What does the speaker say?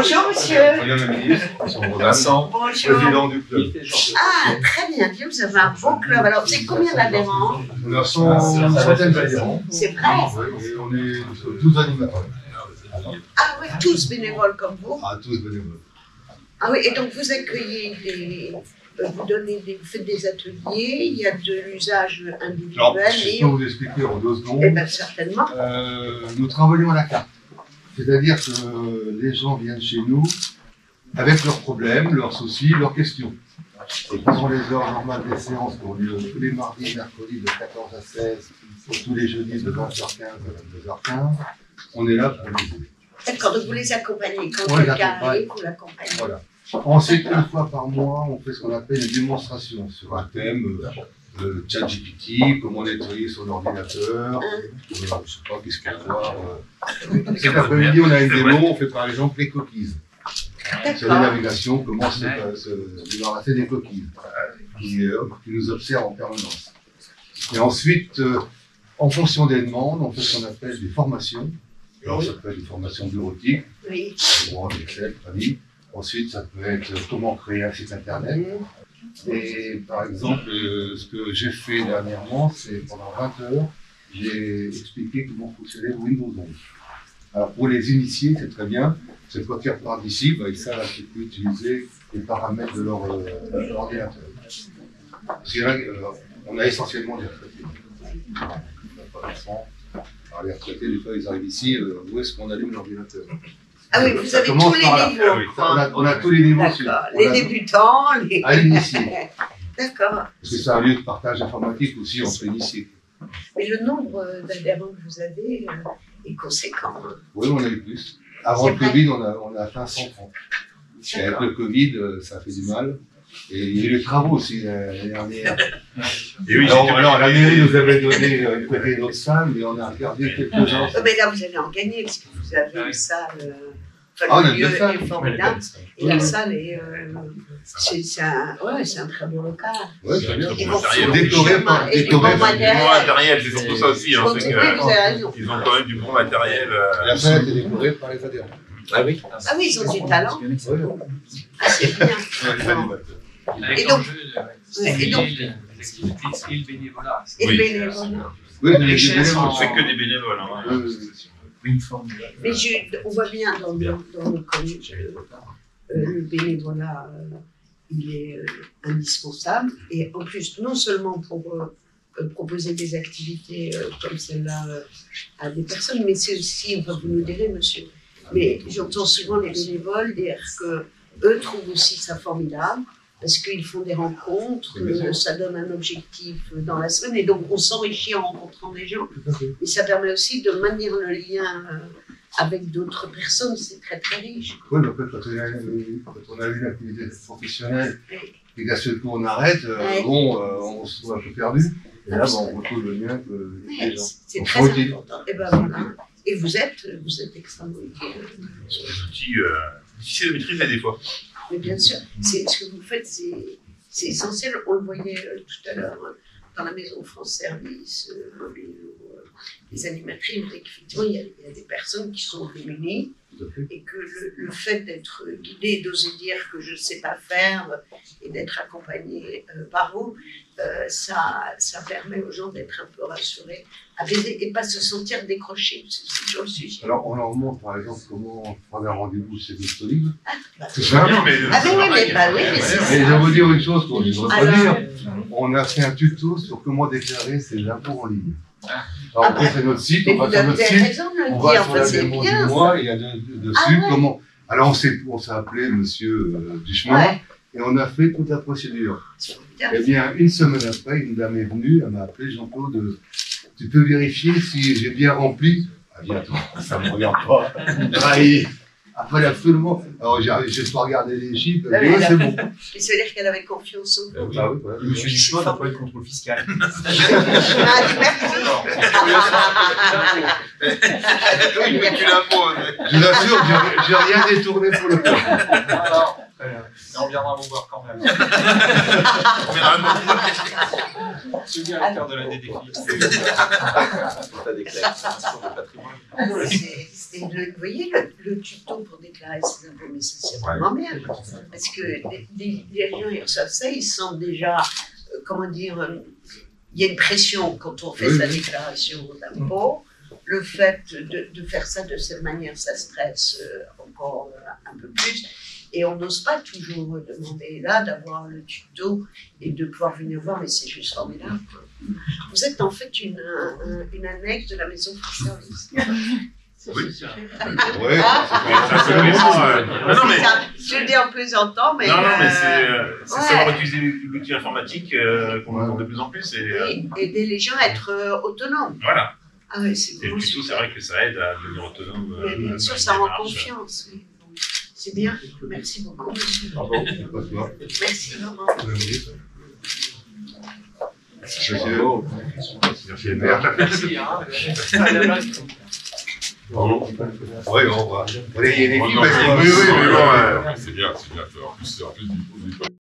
Bonjour, monsieur. Madame la ministre, Vincent, Bonjour. président du club. Ah, très bien, dit, vous avez un beau club. Alors, c'est combien d'adhérents? On a 150 adhérents. C'est vrai. Et on est 12 animateurs. Ah oui, tous bénévoles comme vous. Ah, tous bénévoles. Ah oui, et donc vous accueillez vous faites des ateliers, il y a de l'usage Alors, individuel. je peux vous expliquer en 2 secondes. Eh bien, certainement. Nous travaillons à la carte. C'est-à-dire que les gens viennent chez nous avec leurs problèmes, leurs soucis, leurs questions. Et pendant les heures normales des séances qui ont lieu tous les mardis et mercredis de 14 à 16, ou tous les jeudis de 20h15 à 22h15, on est là pour les aider. D'accord, donc vous les accompagnez. Quand Ouais, quelqu'un arrive, vous l'accompagnez. Voilà. Ensuite, une fois par mois, on fait ce qu'on appelle une démonstration sur un thème, ChatGPT, comment nettoyer son ordinateur, je sais pas, qu'est-ce qu'il y a à voir. Cet après-midi, on a une démo, on fait par exemple les coquilles. Sur la navigation, comment se débarrasser des coquilles, qui nous observent en permanence. Et ensuite, en fonction des demandes, on fait ce qu'on appelle des formations. Alors, ça peut être une formation bureautique, Oui. Excel, famille. Ensuite, ça peut être comment créer un site internet. Et par exemple, ce que j'ai fait dernièrement, c'est pendant 20 heures, j'ai expliqué comment fonctionnait Windows 11. Alors pour les initiés, c'est très bien. C'est quand ils repartent d'ici, ils savent un petit peu utiliser les paramètres de leur ordinateur. Parce qu'on a essentiellement des retraités. Alors les retraités, des fois, ils arrivent ici, où est-ce qu'on allume l'ordinateur? Ah oui, vous avez tous les niveaux. On a tous les niveaux. D'accord. Les débutants, les... À l'initié. D'accord. Parce que c'est un lieu de partage informatique aussi entre initiés. Mais le nombre d'adhérents que vous avez est conséquent. Oui, on a eu plus. Avant le Covid, on a atteint 130. Et avec le Covid, ça fait du mal. Et il y a eu les travaux aussi l'année dernière. Et oui, alors, la mairie nous avait donné une côté d'autres salles, mais on a regardé quelques-uns. Mais là, vous allez en gagner, parce que vous avez une salle. On Le a lieu deux salles. est formidable. Et la salle est. C'est un très bon local. Oui, très bien. Et bon, Décoré par et du bon du bon matériel. matériel, c'est surtout ça aussi. Hein, Oui, c'est vous que, avez raison. ils ont quand même du bon matériel. La salle a été décorée par les adhérents. Ah oui. Ah oui, ils ont du talent. Oui. Ah, c'est bien. Les animateurs. Et donc, les activités et le bénévolat. et le Oui. bénévolat. Oui, Les les chaînes bénévoles. On fait que des bénévoles. Hein. Une forme de... Mais on voit bien dans le commun le bénévolat, il est indispensable. Et en plus, non seulement pour proposer des activités comme celle-là à des personnes, mais c'est aussi, enfin, vous nous direz, monsieur, mais j'entends souvent les bénévoles dire que eux trouvent aussi ça formidable, parce qu'ils font des rencontres, ça donne un objectif dans la semaine, et donc on s'enrichit en rencontrant des gens. Et ça permet aussi de maintenir le lien avec d'autres personnes, c'est très très riche. Oui, mais après, quand on a eu une activité professionnelle, et qu'à ce coup on arrête, on se trouve un peu perdu. Et là, on retrouve le lien avec les gens. C'est très important. Et ben voilà. Et vous êtes extrêmement utile. Sur des outils difficiles à maîtriser des fois. Mais bien sûr, ce que vous faites, c'est essentiel. On le voyait tout à l'heure dans la maison France Service, les animatrices, effectivement, il y a des personnes qui sont démunies et que le fait d'être guidé, d'oser dire que je ne sais pas faire et d'être accompagné par vous, ça permet aux gens d'être un peu rassurés, apaisés et pas se sentir décrochés. C'est toujours le sujet. Alors, on leur montre par exemple comment prendre un rendez-vous chez Doctolib. Bah, C'est ça. Non, mais ah oui, mais c'est Et je ça. vais vous dire une chose pour ne pas Alors, dire. On a fait un tuto sur comment déclarer ses impôts en ligne. Alors, après, c'est notre site, Mais on vous va sur avez notre site, raison de le on va dire, sur la c'est démo du bien. mois, il y a dessus Ah ouais. comment. Alors, on s'est appelé monsieur Duchemin, Ouais. et on a fait toute la procédure. C'est formidable. Eh bien, une semaine après, une dame est venue, elle m'a appelé, Jean-Claude, tu peux vérifier si j'ai bien rempli? Ah, bientôt, ça ne me regarde pas. Trahi. Après, absolument. Alors, j'ai pas regardé les chiffres, Ah oui, mais là. c'est bon. Et ça veut dire qu'elle avait confiance en vous. Ah oui, voilà. Monsieur Duchemin n'a pas eu de contrôle fiscal. Ah, merci. il met tu l'impôt. Je vous assure, j'ai rien détourné pour le coup. Alors, on reviendra vous voir quand même. On verra Monsieur le directeur de la DDFI. un des déclarations de patrimoine. Ah, c'est Et vous voyez, le tuto pour déclarer ses impôts, mais c'est vraiment bien. Parce que les gens, ils reçoivent ça, ils se sentent déjà, comment dire, il y a une pression quand on fait sa déclaration d'impôt. Le fait de faire ça de cette manière, ça stresse encore un peu plus. Et on n'ose pas toujours demander là d'avoir le tuto et de pouvoir venir voir, mais c'est juste formidable. Vous êtes en fait une annexe de la maison France Service. Oui. Ouais. Non, mais Je le dis en plaisantant, mais. non, mais c'est savoir utiliser l'outil informatique qu'on demande de plus en plus. Oui, aider les gens à être autonomes. Voilà. Ah oui, c'est Et le tuto, c'est vrai que ça aide à devenir autonome. Mais bien sûr, ça rend confiance. Oui. C'est bien. Merci beaucoup, monsieur. Bravo. Merci, Laurent. Merci. Merci, Merci. Oui, on va. Il y a des filles, Oui, mais bon. C'est bien, c'est bien. En plus,